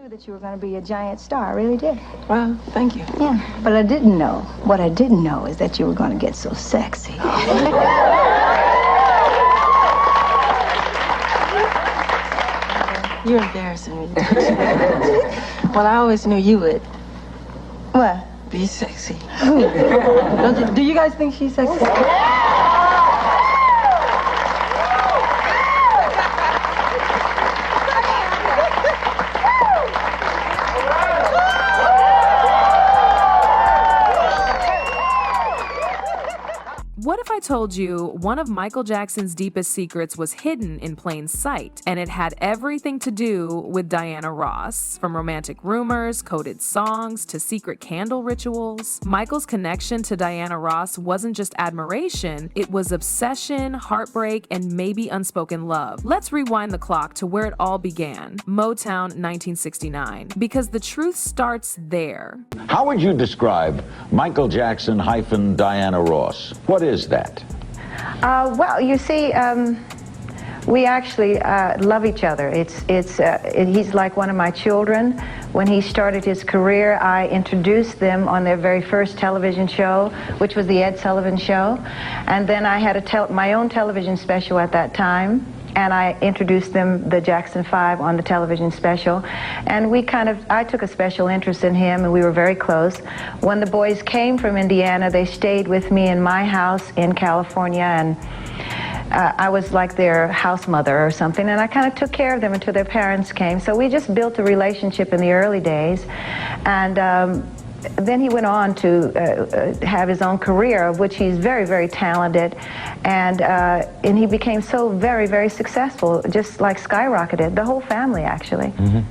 knew that you were going to be a giant star. I really did. Well, thank you. Yeah, but I didn't know. What I didn't know is that you were going to get so sexy. You're embarrassing me. Well, I always knew you would. What? Be sexy. Do you guys think she's sexy? What if I told you one of Michael Jackson's deepest secrets was hidden in plain sight, and it had everything to do with Diana Ross? From romantic rumors, coded songs, to secret candle rituals, Michael's connection to Diana Ross wasn't just admiration, it was obsession, heartbreak, and maybe unspoken love. Let's rewind the clock to where it all began, Motown 1969, because the truth starts there. How would you describe Michael Jackson - Diana Ross? What is that? Well, you see, we actually love each other. He's like one of my children. When he started his career, I introduced them on their very first television show, which was the Ed Sullivan Show. And then I had my own television special at that time. And I introduced them, the Jackson 5, on the television special. And I took a special interest in him, and we were very close. When the boys came from Indiana, they stayed with me in my house in California, and I was like their house mother or something, and I kind of took care of them until their parents came. So we just built a relationship in the early days. And then he went on to have his own career, of which he's very, very talented, and he became so very, very successful, just like skyrocketed, the whole family, actually. Mm-hmm.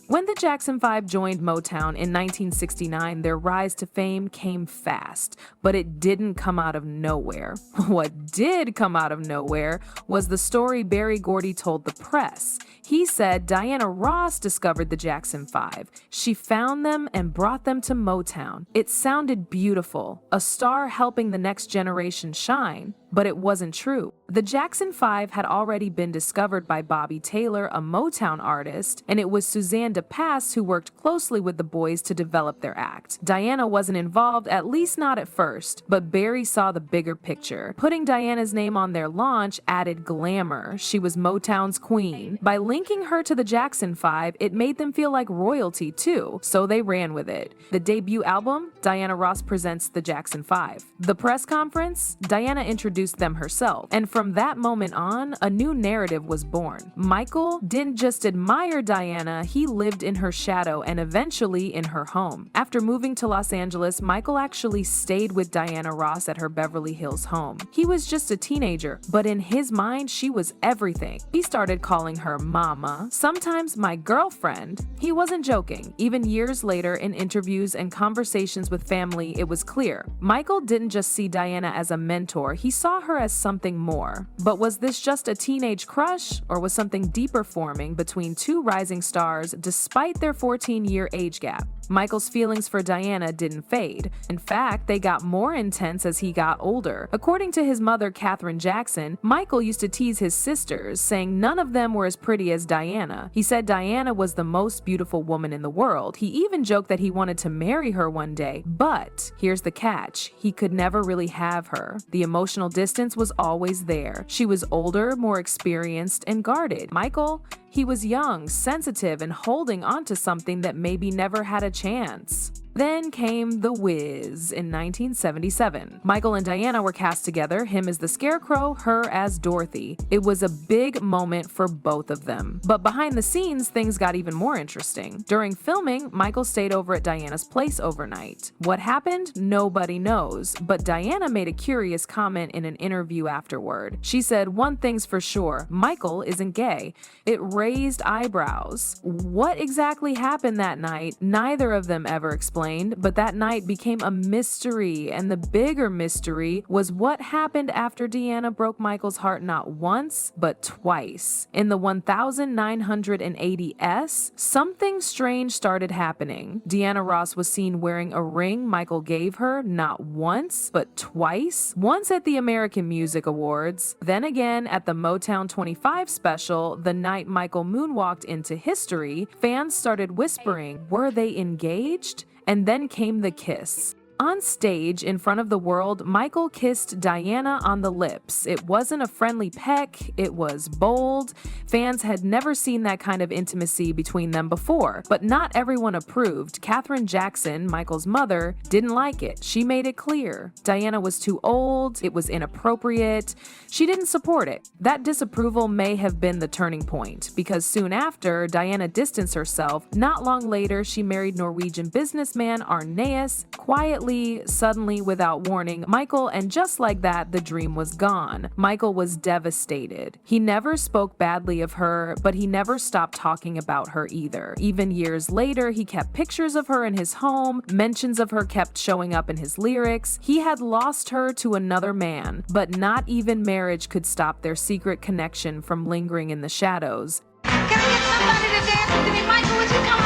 When the Jackson 5 joined Motown in 1969, their rise to fame came fast, but it didn't come out of nowhere. What did come out of nowhere was the story Berry Gordy told the press. He said Diana Ross discovered the Jackson 5. She found them and brought them to Motown. It sounded beautiful, a star helping the next generation shine, but it wasn't true. The Jackson 5 had already been discovered by Bobby Taylor, a Motown artist, and it was Suzanne DePass who worked closely with the boys to develop their act. Diana wasn't involved, at least not at first, but Berry saw the bigger picture. Putting Diana's name on their launch added glamour. She was Motown's queen. By linking her to the Jackson 5, it made them feel like royalty too, so they ran with it. The debut album, Diana Ross Presents the Jackson 5. The press conference, Diana introduced them herself, and from that moment on, a new narrative was born. Michael didn't just admire Diana, he lived in her shadow and eventually in her home. After moving to Los Angeles, Michael actually stayed with Diana Ross at her Beverly Hills home. He was just a teenager, but in his mind, she was everything. He started calling her mama, sometimes my girlfriend. He wasn't joking. Even years later, in interviews and conversations with family, it was clear. Michael didn't just see Diana as a mentor, he saw her as something more. But was this just a teenage crush, or was something deeper forming between two rising stars despite their 14-year age gap? Michael's feelings for Diana didn't fade. In fact, they got more intense as he got older. According to his mother, Katherine Jackson, Michael used to tease his sisters, saying none of them were as pretty as Diana. He said Diana was the most beautiful woman in the world. He even joked that he wanted to marry her one day. But here's the catch. He could never really have her. The emotional distance was always there. She was older, more experienced, and guarded. Michael, he was young, sensitive, and holding onto something that maybe never had a chance. Then came The Wiz in 1977. Michael and Diana were cast together, him as the Scarecrow, her as Dorothy. It was a big moment for both of them. But behind the scenes, things got even more interesting. During filming, Michael stayed over at Diana's place overnight. What happened? Nobody knows. But Diana made a curious comment in an interview afterward. She said, "One thing's for sure, Michael isn't gay." It raised eyebrows. What exactly happened that night? Neither of them ever explained explained, but that night became a mystery, and the bigger mystery was what happened after Deanna broke Michael's heart not once, but twice. In the 1980s, something strange started happening. Deanna Ross was seen wearing a ring Michael gave her not once, but twice. Once at the American Music Awards, then again at the Motown 25 special, the night Michael moonwalked into history. Fans started whispering, were they engaged? And then came the kiss. On stage, in front of the world, Michael kissed Diana on the lips. It wasn't a friendly peck, it was bold. Fans had never seen that kind of intimacy between them before, but not everyone approved. Katherine Jackson, Michael's mother, didn't like it. She made it clear. Diana was too old, it was inappropriate. She didn't support it. That disapproval may have been the turning point, because soon after, Diana distanced herself. Not long later, she married Norwegian businessman Arneas, quietly, suddenly, without warning, Michael, and just like that, the dream was gone. Michael was devastated. He never spoke badly of her, but he never stopped talking about her either. Even years later, he kept pictures of her in his home. Mentions of her kept showing up in his lyrics. He had lost her to another man, but not even marriage could stop their secret connection from lingering in the shadows. Can I get somebody to dance with me? Michael, would you come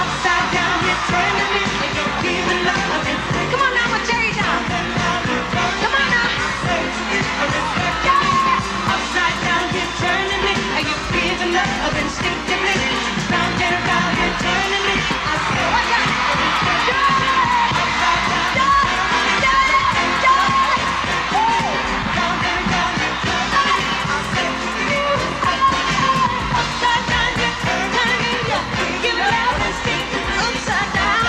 upside down, you're turning me, and you're feeling love. Come on now, with Jerry down. Come on now. Yeah. Upside down, you're turning me, and you're feeling love instinctively. Round and around, you're turning me. I say, watch out. Yeah. Upside down. Yeah. Yeah. Yeah. Round and around, you're turning me. I say, upside down, you're turning me. You're feeling love instinctively. Upside down.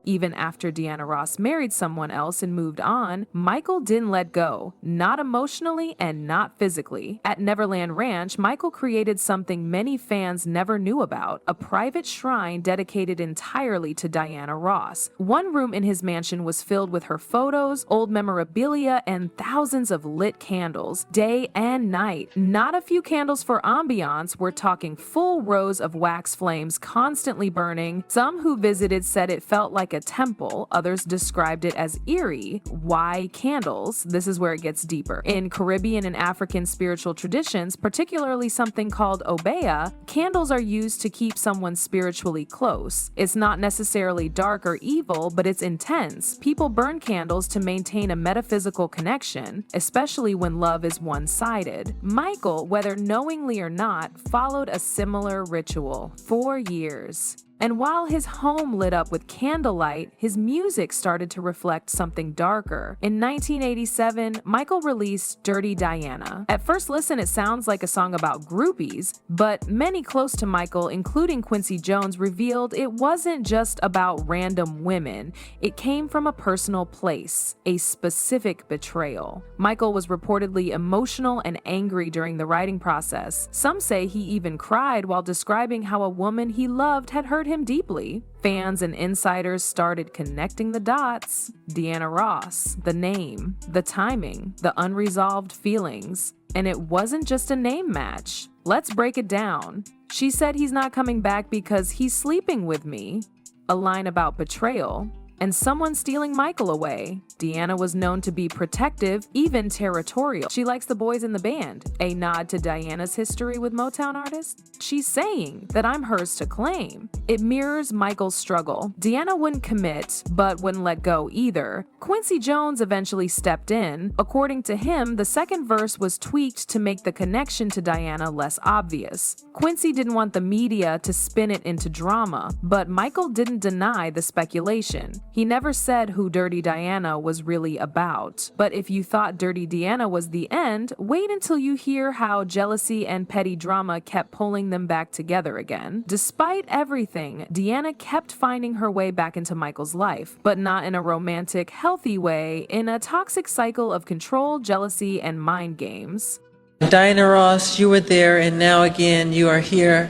Even after Deanna Ross married someone else and moved on, Michael didn't let go, not emotionally and not physically. At Neverland Ranch, Michael created something many fans never knew about, a private shrine dedicated entirely to Diana Ross. One room in his mansion was filled with her photos, old memorabilia, and thousands of lit candles, day and night. Not a few candles for ambiance, we're talking full rows of wax flames constantly burning. Some who visited said it felt like a temple. Others described it as eerie. Why candles? This is where it gets deeper. In Caribbean and African spiritual traditions, particularly something called obeah, candles are used to keep someone spiritually close. It's not necessarily dark or evil, but it's intense. People burn candles to maintain a metaphysical connection, especially when love is one-sided. Michael, whether knowingly or not, followed a similar ritual for years. And while his home lit up with candlelight, his music started to reflect something darker. In 1987, Michael released Dirty Diana. At first listen, it sounds like a song about groupies, but many close to Michael, including Quincy Jones, revealed it wasn't just about random women. It came from a personal place, a specific betrayal. Michael was reportedly emotional and angry during the writing process. Some say he even cried while describing how a woman he loved had hurt him deeply. Fans and insiders started connecting the dots. Deanna Ross, the name, the timing, the unresolved feelings. And it wasn't just a name match. Let's break it down. She said he's not coming back because he's sleeping with me. A line about betrayal. And someone stealing Michael away. Deanna was known to be protective, even territorial. She likes the boys in the band. A nod to Diana's history with Motown artists. She's saying that I'm hers to claim. It mirrors Michael's struggle. Deanna wouldn't commit, but wouldn't let go either. Quincy Jones eventually stepped in. According to him, the second verse was tweaked to make the connection to Diana less obvious. Quincy didn't want the media to spin it into drama, but Michael didn't deny the speculation. He never said who Dirty Diana was really about. But if you thought Dirty Diana was the end, wait until you hear how jealousy and petty drama kept pulling them back together again. Despite everything, Deanna kept finding her way back into Michael's life, but not in a romantic, healthy way, in a toxic cycle of control, jealousy, and mind games. Diana Ross, you were there, and now again you are here.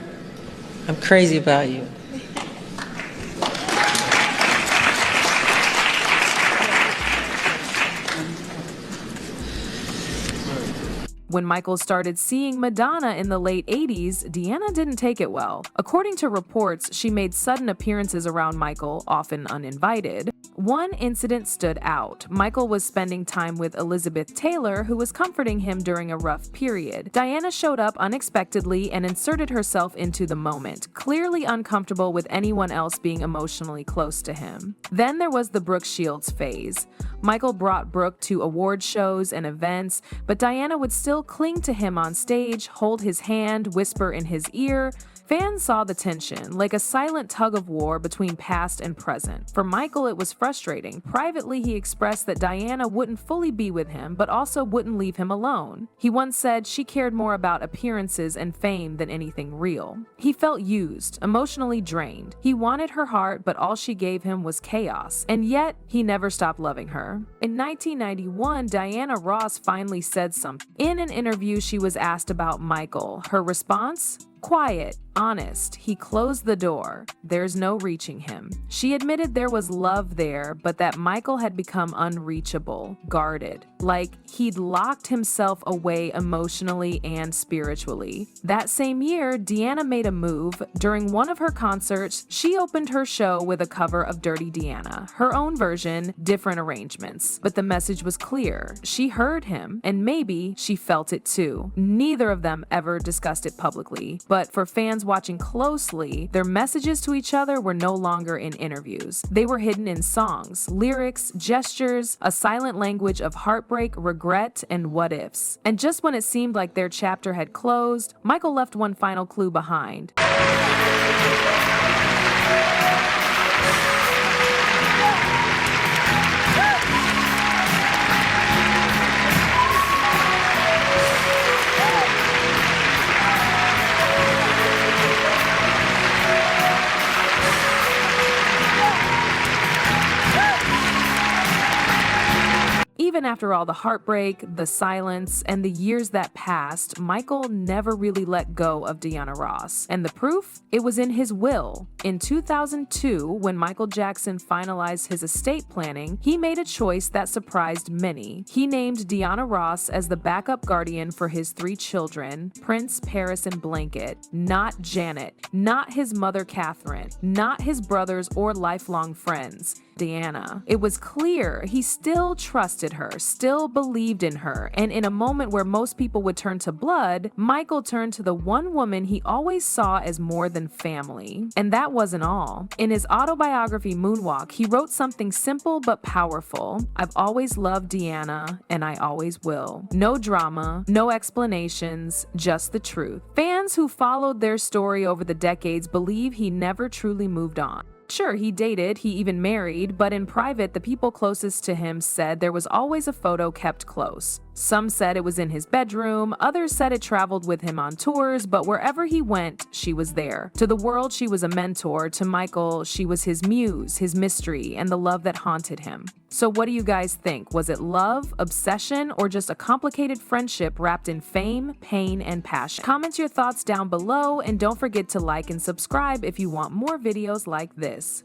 I'm crazy about you. When Michael started seeing Madonna in the late 80s, Deanna didn't take it well. According to reports, she made sudden appearances around Michael, often uninvited. One incident stood out. Michael was spending time with Elizabeth Taylor, who was comforting him during a rough period. Diana showed up unexpectedly and inserted herself into the moment, clearly uncomfortable with anyone else being emotionally close to him. Then there was the Brooke Shields phase. Michael brought Brooke to award shows and events, but Diana would still cling to him on stage, hold his hand, whisper in his ear. Fans saw the tension, like a silent tug of war between past and present. For Michael, it was frustrating. Privately, he expressed that Diana wouldn't fully be with him, but also wouldn't leave him alone. He once said she cared more about appearances and fame than anything real. He felt used, emotionally drained. He wanted her heart, but all she gave him was chaos. And yet, he never stopped loving her. In 1991, Diana Ross finally said something. In an interview, she was asked about Michael. Her response? Quiet, honest. He closed the door. There's no reaching him. She admitted there was love there, but that Michael had become unreachable, guarded. Like he'd locked himself away emotionally and spiritually. That same year, Deanna made a move. During one of her concerts, she opened her show with a cover of Dirty Diana, her own version, different arrangements. But the message was clear. She heard him, and maybe she felt it too. Neither of them ever discussed it publicly. But for fans watching closely, their messages to each other were no longer in interviews. They were hidden in songs, lyrics, gestures, a silent language of heartbreak, regret, and what-ifs. And just when it seemed like their chapter had closed, Michael left one final clue behind. Even after all the heartbreak, the silence, and the years that passed, Michael never really let go of Diana Ross. And the proof? It was in his will. In 2002, when Michael Jackson finalized his estate planning, he made a choice that surprised many. He named Diana Ross as the backup guardian for his 3 children, Prince, Paris, and Blanket, not Janet, not his mother Catherine, not his brothers or lifelong friends. Diana. It was clear he still trusted her, still believed in her, and in a moment where most people would turn to blood, Michael turned to the one woman he always saw as more than family. And that wasn't all. In his autobiography Moonwalk, he wrote something simple but powerful. I've always loved Deanna, and I always will. No drama, no explanations, just the truth. Fans who followed their story over the decades believe he never truly moved on. Sure, he dated, he even married, but in private, the people closest to him said there was always a photo kept close. Some said it was in his bedroom, others said it traveled with him on tours, but wherever he went, she was there. To the world, she was a mentor. To Michael, she was his muse, his mystery, and the love that haunted him. So what do you guys think? Was it love, obsession, or just a complicated friendship wrapped in fame, pain, and passion? Comment your thoughts down below, and don't forget to like and subscribe if you want more videos like this.